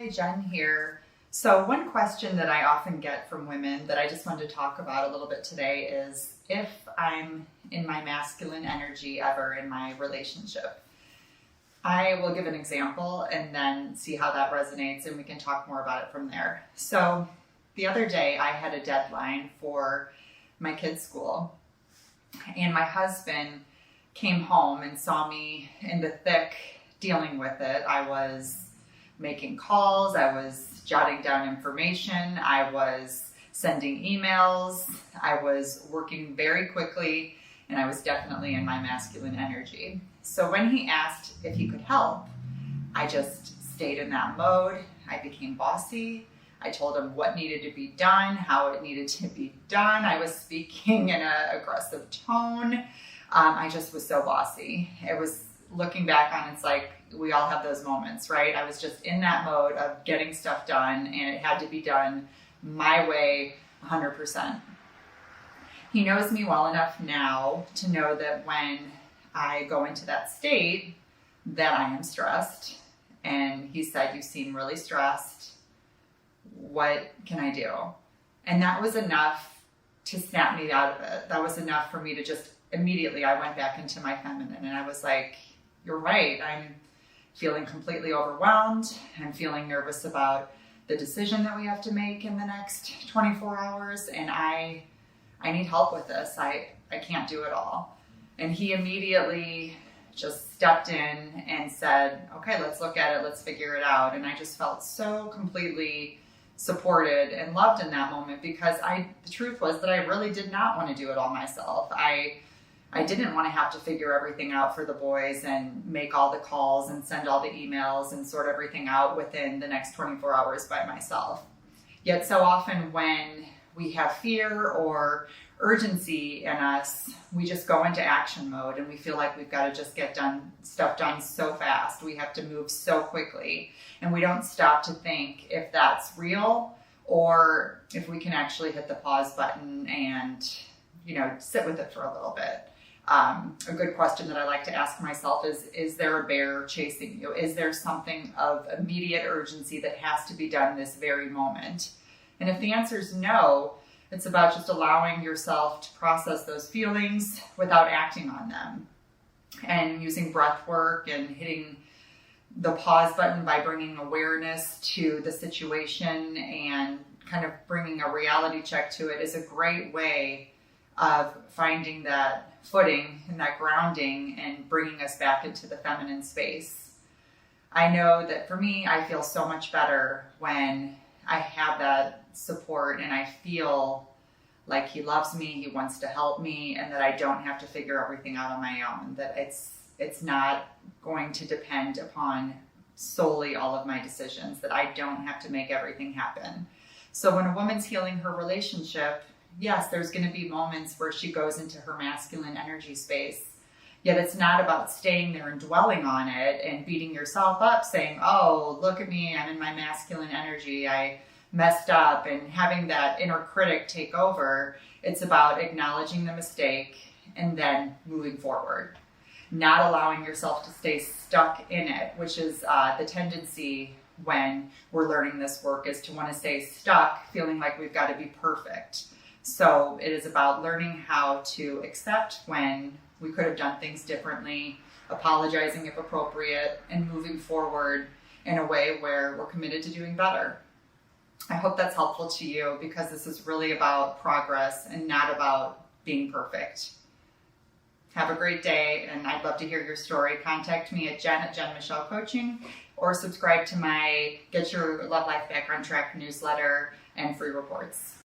Hi, Jen here. So one question that I often get from women that I just wanted to talk about a little bit today is if I'm in my masculine energy ever in my relationship. I will give an example and then see how that resonates and we can talk more about it from there. So the other day I had a deadline for my kids' school and my husband came home and saw me in the thick dealing with it. I was making calls, I was jotting down information, I was sending emails, I was working very quickly, and I was definitely in my masculine energy. So when he asked if he could help, I just stayed in that mode. I became bossy. I told him what needed to be done, how it needed to be done. I was speaking in an aggressive tone. I just was so bossy. It was, looking back on, it's like we all have those moments, right? I was just in that mode of getting stuff done and it had to be done my way 100%. He knows me well enough now to know that when I go into that state that I am stressed. And he said, "You seem really stressed. What can I do?" And that was enough to snap me out of it. That was enough for me to just immediately, I went back into my feminine and I was like, "You're right. I'm feeling completely overwhelmed. I'm feeling nervous about the decision that we have to make in the next 24 hours. And I need help with this. I can't do it all." And he immediately just stepped in and said, "Okay, let's look at it. Let's figure it out." And I just felt so completely supported and loved in that moment because the truth was that I really did not want to do it all myself. I didn't want to have to figure everything out for the boys and make all the calls and send all the emails and sort everything out within the next 24 hours by myself. Yet so often when we have fear or urgency in us, we just go into action mode and we feel like we've got to just get stuff done so fast. We have to move so quickly and we don't stop to think if that's real or if we can actually hit the pause button and, sit with it for a little bit. A good question that I like to ask myself is there a bear chasing you? Is there something of immediate urgency that has to be done this very moment? And if the answer is no, it's about just allowing yourself to process those feelings without acting on them and using breath work and hitting the pause button by bringing awareness to the situation and kind of bringing a reality check to it is a great way of finding that footing and that grounding and bringing us back into the feminine space. I know that for me, I feel so much better when I have that support and I feel like he loves me, he wants to help me, and that I don't have to figure everything out on my own, that it's not going to depend upon solely all of my decisions, that I don't have to make everything happen. So when a woman's healing her relationship, yes, there's going to be moments where she goes into her masculine energy space. Yet it's not about staying there and dwelling on it and beating yourself up saying, "Oh, look at me, I'm in my masculine energy, I messed up," and having that inner critic take over. It's about acknowledging the mistake and then moving forward. Not allowing yourself to stay stuck in it, which is the tendency when we're learning this work is to want to stay stuck feeling like we've got to be perfect. So it is about learning how to accept when we could have done things differently, apologizing if appropriate, and moving forward in a way where we're committed to doing better. I hope that's helpful to you because this is really about progress and not about being perfect. Have a great day, and I'd love to hear your story. Contact me at Jen Michelle Coaching, or subscribe to my Get Your Love Life Back on Track newsletter and free reports.